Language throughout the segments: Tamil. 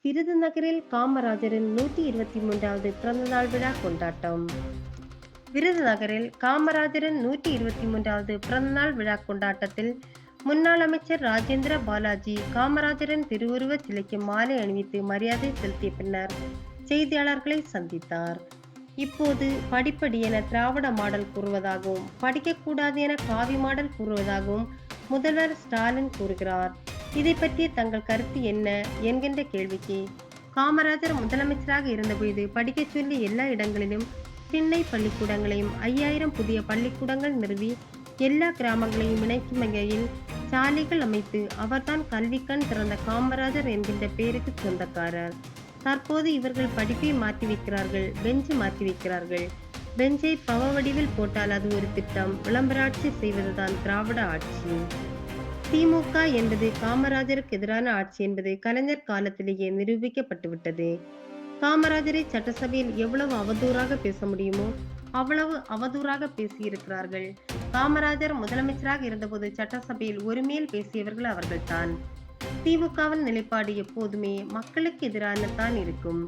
விருதுநகரில் காமராஜரின் 123வது பிறந்தநாள் விழா கொண்டாட்டம். விருதுநகரில் காமராஜரின் 123வது பிறந்தநாள் விழா கொண்டாட்டத்தில் முன்னாள் அமைச்சர் ராஜேந்திர பாலாஜி காமராஜரின் திருவுருவச் சிலைக்கு மாலை அணிவித்து மரியாதை செலுத்திய பின்னர் செய்தியாளர்களை சந்தித்தார். இப்போது படிப்படி என திராவிட மாடல் கூறுவதாகவும், படிக்கக்கூடாது என காவி மாடல் கூறுவதாகவும் முதல்வர் ஸ்டாலின் கூறுகிறார். இதை பற்றிய தங்கள் கருத்து என்ன என்கின்ற கேள்விக்கு, காமராஜர் முதலமைச்சராக இருந்தபோது படிக்கச் சொல்லி எல்லா இடங்களிலும் திண்ணை பள்ளிக்கூடங்களையும் 5000 புதிய பள்ளிக்கூடங்கள் நிறுவி எல்லா கிராமங்களையும் இணைக்கும் வகையில் சாலைகள் அமைத்து அவர்தான் கல்விக்கண் திறந்த காமராஜர் என்கின்ற பெயருக்கு சொந்தக்காரர். தற்போது இவர்கள் படிப்பை மாற்றி வைக்கிறார்கள், பெஞ்சு மாற்றி வைக்கிறார்கள். பெஞ்சை பவ வடிவில் போட்டால் அது ஒரு திட்டம். விளம்பராட்சி செய்வதுதான் திராவிட ஆட்சி. திமுக என்பது காமராஜருக்கு எதிரான ஆட்சி என்பது கலைஞர் காலத்திலேயே நிரூபிக்கப்பட்டுவிட்டது. காமராஜரை சட்டசபையில் எவ்வளவு அவதூறாக பேச முடியுமோ அவ்வளவு அவதூறாக பேசியிருக்கிறார்கள். காமராஜர் முதலமைச்சராக இருந்தபோது சட்டசபையில் ஒருமையில் பேசியவர்கள் அவர்கள்தான். திமுகவின் நிலைப்பாடு எப்போதுமே மக்களுக்கு எதிரான தான் இருக்கும்.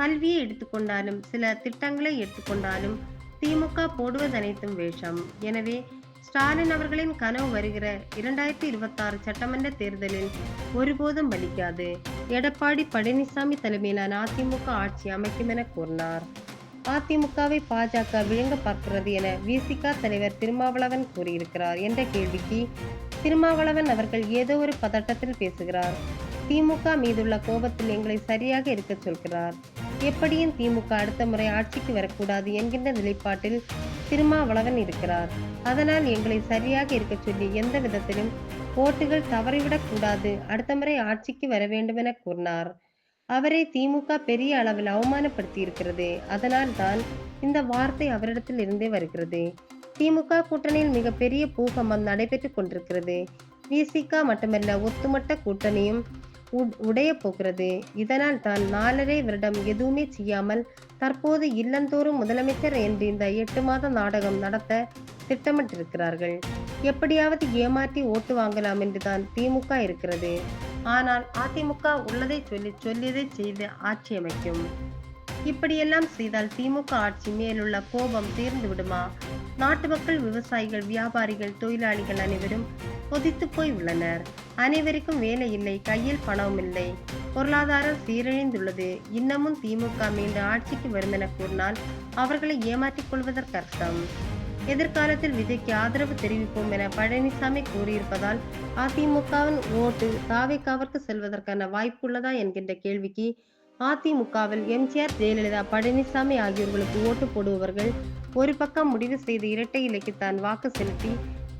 கல்வியை எடுத்துக்கொண்டாலும் சில திட்டங்களை எடுத்துக்கொண்டாலும் திமுக போடுவது அனைத்தும் வேஷம். எனவே ஸ்டாலின் அவர்களின் கனவு வருகிற 2026 சட்டமன்ற தேர்தலில் ஒருபோதும் பலிக்காது. எடப்பாடி பழனிசாமி தலைமையிலான அதிமுக ஆட்சி அமைக்கும் என கூறினார். அதிமுகவை பாஜக விழுங்க பார்க்கிறது என விசிக தலைவர் திருமாவளவன் கூறியிருக்கிறார் என்ற கேள்விக்கு, திருமாவளவன் அவர்கள் ஏதோ ஒரு பதட்டத்தில் பேசுகிறார். திமுக மீதுள்ள கோபத்தில் எங்களை சரியாக இருக்க சொல்கிறார். எப்படியும் திமுக அடுத்த முறை ஆட்சிக்கு வரக்கூடாது என்கின்ற நிலைப்பாட்டில் திருமாவளவன் இருக்கிறார். அதனால் எங்களை சரியாக இருக்க சொல்லி எந்த விதத்திலும் ஓட்டுகள் தவறிவிடக் கூடாது, அடுத்த முறை ஆட்சிக்கு வர வேண்டும் என கூறினார். அவரை திமுக பெரிய அளவில் அவமானப்படுத்தி இருக்கிறது. அதனால் தான் இந்த வார்த்தை அவரிடத்தில் இருந்தே வருகிறது. திமுக கூட்டணியில் மிகப்பெரிய பூகம்பம் நடைபெற்றுக் கொண்டிருக்கிறது. விசிக மட்டுமல்ல, ஒட்டுமொத்த கூட்டணியும் உடைய போகிறது. இதனால் தான் 4.5 வருடம் எதுவுமே செய்யாமல் தற்போது இல்லந்தோறும் முதலமைச்சர் என்று இந்த 8 மாத நாடகம் நடத்த திட்டமிட்டிருக்கிறார்கள். எப்படியாவது ஏமாற்றி ஓட்டு வாங்கலாம் என்றுதான் திமுக இருக்கிறது. ஆனால் அதிமுக உள்ளதை சொல்லியதை செய்து ஆட்சி அமைக்கும். இப்படியெல்லாம் செய்தால் திமுக ஆட்சி மேலுள்ள கோபம் தீர்ந்து விடுமா? நாட்டு மக்கள், விவசாயிகள், வியாபாரிகள், தொழிலாளிகள் அனைவரும் கொதித்து போய் உள்ளனர். அனைவருக்கும் வேலை இல்லை, கையில் பணம் இல்லை, பொருளாதாரம் சீரழிந்துள்ளது. இன்னமும் திமுக மீண்டும் ஆட்சிக்கு வரும் என கூறினால் அவர்களை ஏமாற்றிக் கொள்வதற்கு அர்த்தம். எதிர்காலத்தில் விஜய்க்கு ஆதரவு தெரிவிப்போம் என பழனிசாமி கூறியிருப்பதால் அதிமுகவின் ஓட்டு தாவேகாவிற்கு செல்வதற்கான வாய்ப்பு உள்ளதா என்கின்ற கேள்விக்கு, அதிமுகவில் எம்ஜிஆர், ஜெயலலிதா, பழனிசாமி ஆகியோர்களுக்கு ஓட்டு போடுபவர்கள் ஒரு பக்கம் முடிவு செய்து இரட்டை இலைக்குத்தான் வாக்கு செலுத்தி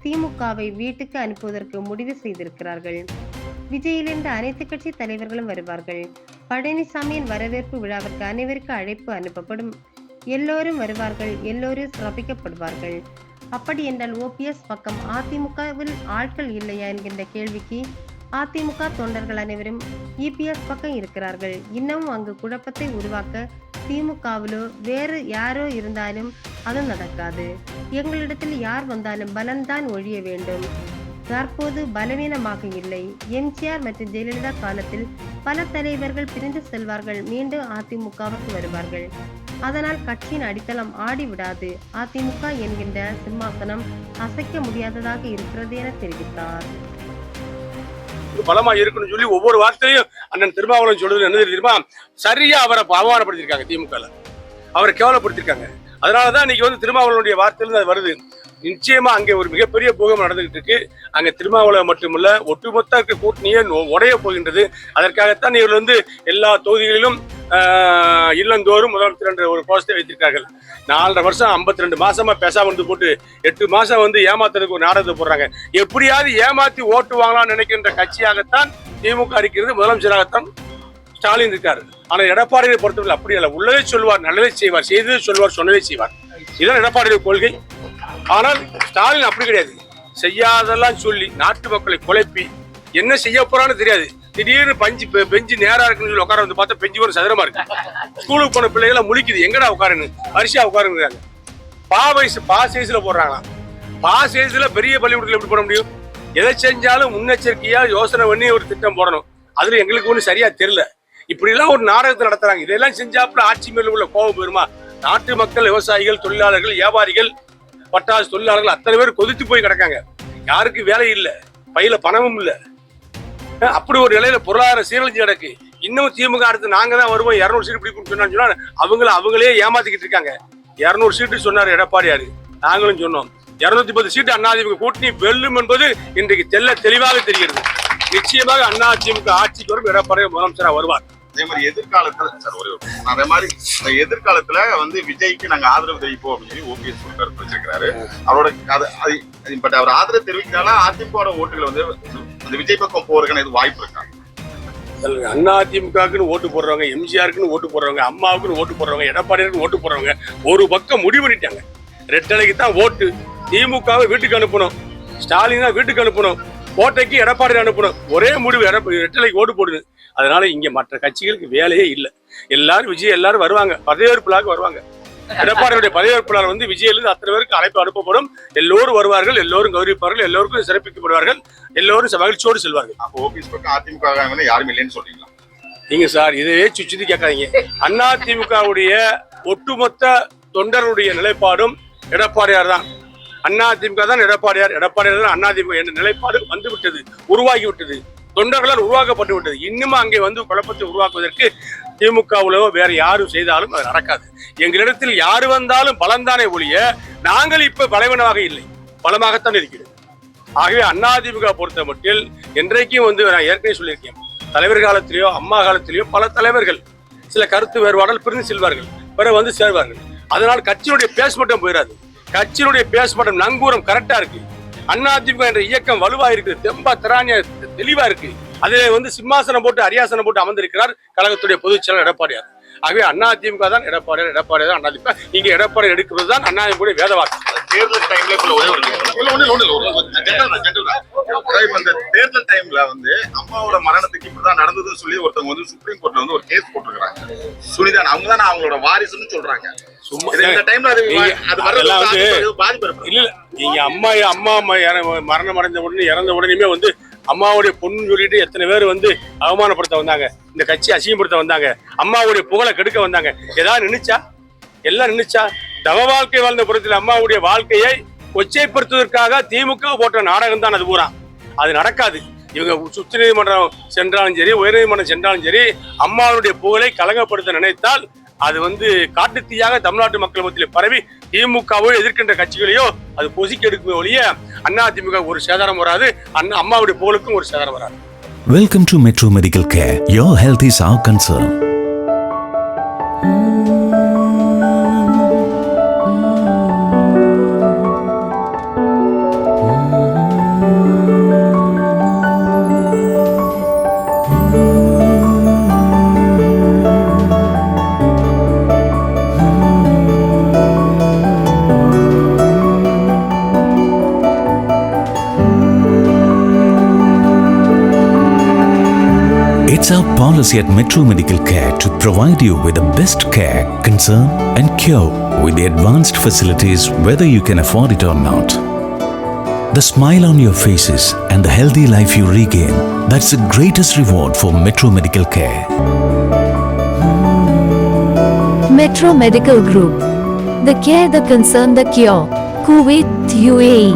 திமுகவை வீட்டுக்கு அனுப்புவதற்கு முடிவு செய்திருக்கிறார்கள். விஜயிலிருந்து அனைத்து கட்சி தலைவர்களும் வருவார்கள். பழனிசாமியின் வரவேற்பு விழாவிற்கு அனைவருக்கு அழைப்பு அனுப்பப்படும். எல்லோரும் வருவார்கள், எல்லோரும் சிறப்பிக்கப்படுவார்கள். அப்படி என்றால் ஓபிஎஸ் பக்கம் அதிமுகவில் ஆட்கள் இல்லையா என்கின்ற கேள்விக்கு, அதிமுக தொண்டர்கள் அனைவரும் இபிஎஸ் பக்கம் இருக்கிறார்கள். இன்னமும் அங்கு குழப்பத்தை உருவாக்க திமுகவிலோ வேறு யாரோ இருந்தாலும் அது நடக்காது. எங்களிடத்தில் யார் வந்தாலும் பலன்தான் ஒழிய வேண்டும். தற்போது பலவீனமாக இல்லை. எம்ஜிஆர் மற்றும் ஜெயலலிதா காலத்தில் பல தலைவர்கள் பிரிந்து செல்வார்கள், மீண்டும் அதிமுகவுக்கு வருவார்கள். அதனால் கட்சியின் அடித்தளம் ஆடிவிடாது. அதிமுக என்கின்ற சிம்மாசனம் அசைக்க முடியாததாக இருக்கிறது என தெரிவித்தார். பலமா இருக்குன்னு சொல்லி ஒவ்வொரு வார்த்தையும் அண்ணன் திருமாவளவன் சொல்றது என்ன தெரியுமா? சரியா அவரை அவமானப்படுத்திருக்காங்க. திமுக அவரை கேவலப்படுத்திருக்காங்க. அதனாலதான் இன்னைக்கு திருமாவளவனுடைய வார்த்தையிலிருந்து அது வருது. நிச்சயமா அங்கே ஒரு மிகப்பெரிய பூகம்பம் நடந்துகிட்டு இருக்கு. அங்க திருமாவளவன் மட்டுமல்ல, ஒட்டுமொத்த கூட்டணியே உடைய போகின்றது. அதற்காகத்தான் இவர் எல்லா தொகுதிகளிலும் இல்லந்தோறும் முதலமைச்சர் என்ற ஒரு போஸ்டை வைத்திருக்கார்கள். 4.5 வருஷம் 52 மாசமா பேசாம போட்டு 8 மாசம் ஏமாத்துறதுக்கு ஒரு நாடகத்தை போடுறாங்க. எப்படியாவது ஏமாத்தி ஓட்டு வாங்கலாம்னு நினைக்கின்ற கட்சியாகத்தான் திமுக இருக்கிறது. முதலமைச்சராகத்தான் ஸ்டாலின் இருக்காரு. ஆனா எடப்பாடியை பொறுத்தவரை அப்படி அல்ல. உள்ளதை சொல்வார், நல்லதை செய்வார், செய்ததை சொல்வார், சொன்னதை செய்வார். இதுதான் எடப்பாடியுடைய கொள்கை. ஆனால் ஸ்டாலின் அப்படி கிடையாது. செய்யாதெல்லாம் சொல்லி நாட்டு மக்களை குழப்பி என்ன செய்ய போறான்னு தெரியாது. திடீர்னு பெஞ்சு நேரா இருக்குன்னு சொல்லி உட்கார பார்த்தா பெஞ்சு ஒரு சதுரமா இருக்கு. ஸ்கூலுக்கு போன பிள்ளைகளை முழிக்குது, எங்கடா உட்காருன்னு, வரிசையா உட்காருங்கிறாங்க. பாசைஸ்ல போடுறாங்களா? பாசைஸ்ல பெரிய பள்ளிக்கூடத்துல எப்படி போட முடியும்? எதை செஞ்சாலும் முன்னெச்சரிக்கையா யோசனை பண்ணி ஒரு திட்டம் போடணும். அதுல எங்களுக்கு ஒண்ணு சரியா தெரியல. இப்படி எல்லாம் ஒரு நாடகத்தை நடத்துறாங்க. இதெல்லாம் செஞ்சாப்புல ஆட்சி மேல உள்ள கோபம் பெறுமா? நாட்டு மக்கள், விவசாயிகள், தொழிலாளர்கள், வியாபாரிகள், பட்டாசு தொழிலாளர்கள் அத்தனை பேர் கொதித்து போய் கிடக்காங்க. யாருக்கு வேலை இல்லை, பையில பணமும் இல்லை. அப்படி ஒரு நிலையில பொருளாதார சீரழிஞ்சு கிடக்கு. இன்னும் திமுக அடுத்து நாங்க தான் வருவோம் 200 சீட்டு பிடிக்கும் சொன்னா அவங்களே ஏமாத்திக்கிட்டு இருக்காங்க. 200 சீட்டு சொன்னாரு எடப்பாடியாரு, நாங்களும் சொன்னோம் 210 சீட்டு அதிமுக கூட்டணி வெல்லும் என்பது இன்றைக்கு தெளிவாக தெரிகிறது. நிச்சயமாக அதிமுக ஆட்சிக்கு வரும், எடப்பாடியார் முதலமைச்சரா வருவார். அதே மாதிரி எதிர்காலத்துல சார் அதே மாதிரி எதிர்காலத்துல விஜய்க்கு நாங்க ஆதரவு தெரிவிப்போம் அப்படின்னு சொல்லி ஓபிஎஸ் கருத்து வச்சிருக்காரு. அவரோட பட் அவர் ஆதரவு தெரிவிக்கிறனால அதிமுக ஓட்டுகள் விஜய் பக்கம் போறதுக்கான இது வாய்ப்பு இருக்கா? அதிமுகக்குன்னு ஓட்டு போடுறவங்க, எம்ஜிஆருக்குன்னு ஓட்டு போடுறவங்க, அம்மாவுக்குன்னு ஓட்டு போடுறவங்க, எடப்பாடியாருக்குன்னு ஓட்டு போடுறவங்க ஒரு பக்கம் முடிவு பண்ணிட்டாங்க. ரெட்டலைக்கு தான் ஓட்டு. திமுகவை வீட்டுக்கு அனுப்பணும், ஸ்டாலின் வீட்டுக்கு அனுப்பணும், கோட்டைக்கு எடப்பாடி அனுப்பணும். ஒரே முடிவு, ரெட்டலைக்கு ஓட்டு போடுது. அதனால இங்க மற்ற கட்சிகளுக்கு வேலையே இல்லை. எல்லாரும் விஜய் எல்லாரும் வருவாங்க, பதவியேற்புலாக வருவாங்க. எடப்பாடியுடைய பதவியேற்பாளர் விஜயிலிருந்து அத்தனை பேருக்கு அழைப்பு அனுப்பப்படும். எல்லோரும் வருவார்கள், எல்லோரும் கௌரவிப்பார்கள், எல்லோருக்கும் சிறப்பிக்கப்படுவார்கள், எல்லோரும் மகிழ்ச்சியோடு செல்வார்கள். அப்போ ஓபிஎஸ் பக்கம் அதிமுக யாரும் இல்லைன்னு சொல்றீங்களா? நீங்க சார் இதே சுத்தி கேட்காதீங்க. அதிமுகவுடைய ஒட்டுமொத்த தொண்டருடைய நிலைப்பாடும் எடப்பாடியார் தான். அதிமுக தான் எடப்பாடியார், எடப்பாடியார் தான் அதிமுக என்ற நிலைப்பாடு வந்து விட்டது, உருவாகி விட்டது, தொண்டர்களால் உருவாக்கப்பட்டு விட்டது. இன்னும் அங்கே குழப்பத்தை உருவாக்குவதற்கு திமுகவுலோ வேற யாரும் செய்தாலும் அது நடக்காது. எங்களிடத்தில் யாரு வந்தாலும் பலம்தானே ஒழிய நாங்கள் இப்ப பலவீனமாக இல்லை, பலமாகத்தான் இருக்கிறது. ஆகவே அதிமுக பொறுத்த மட்டில் என்றைக்கும் நான் ஏற்கனவே சொல்லியிருக்கேன், தலைவர் காலத்திலேயோ அம்மா காலத்திலேயோ பல தலைவர்கள் சில கருத்து வேறுபாடால் பிரிந்து செல்வார்கள், பிறகு சேர்வார்கள். அதனால் கட்சியினுடைய பேஸ்மட்டம் போயிடாது. கட்சியினுடைய பேஸ்மட்டம் நங்கூரம் கரெக்டா இருக்கு. அதிமுக என்ற இயக்கம் வலுவா இருக்கு, தெம்பா திராணியா தெளிவா இருக்கு. அதிலே சிம்மாசனம் போட்டு அரியாசனம் போட்டு அமர்ந்திருக்கிறார் கழகத்துடைய பொதுச் செயலாளர் எடப்பாடியார். ஆகவே அதிமுக தான் எடப்பாடியார் தான் அதிமுக. இங்க எடப்பாடி எடுக்கிறது தான் அதிமுக வேத வாக்கு. தேர்தல் டைம்ல தேர்தல் டைம்ல அம்மாவோட மரணத்துக்கு இப்படிதான் நடந்ததுன்னு சொல்லி ஒருத்தவங்க சுப்ரீம் கோர்ட்ல ஒரு கேஸ் போட்டிருக்காங்க. சுனிதான் அவங்க தான் அவங்களோட வாரிசுன்னு சொல்றாங்க. அம்மா மரணம் அடைந்த உடனே இறந்த உடனே அம்மாவுடைய பொண்ணு சொல்லிட்டு எத்தனை பேர் அவமானப்படுத்த வந்தாங்க, இந்த கட்சி அசிங்கப்படுத்த வந்தாங்க, அம்மாவுடைய புகழை கெடுக்க வந்தாங்க. ஏதாவது நினைச்சா? எல்லாம் நினைச்சா? தவ வாழ்க்கை வாழ்ந்த புறத்தில் அம்மாவுடைய வாழ்க்கையை கொச்சைப்படுத்துவதற்காக திமுக போட்ட நாடகம் தான் அது பூரா. அது நடக்காது. இவங்க உச்ச நீதிமன்றம் சென்றாலும் சரி, உயர்நீதிமன்றம் சென்றாலும் சரி, அம்மாவுடைய புகழை கலங்கப்படுத்த நினைத்தால் அது காட்டுத்தீயாக தமிழ்நாட்டு மக்கள் மத்தியில் பரவி திமுகவோ எதிர்க்கின்ற கட்சிகளையோ அது பொசிக்க எடுக்குமே ஒழிய அதிமுக ஒரு சேதாரம் வராது, அம்மாவுடைய புகழுக்கும் ஒரு சேதாரம் வராது. Welcome to Metro Medical Care. Your health is our concern. It's our policy at Metro Medical Care to provide you with the best care, concern and cure with the advanced facilities whether you can afford it or not. The smile on your faces and the healthy life you regain, that's the greatest reward for Metro Medical Care. Metro Medical Group. The care, the concern, the cure. Kuwait, UAE.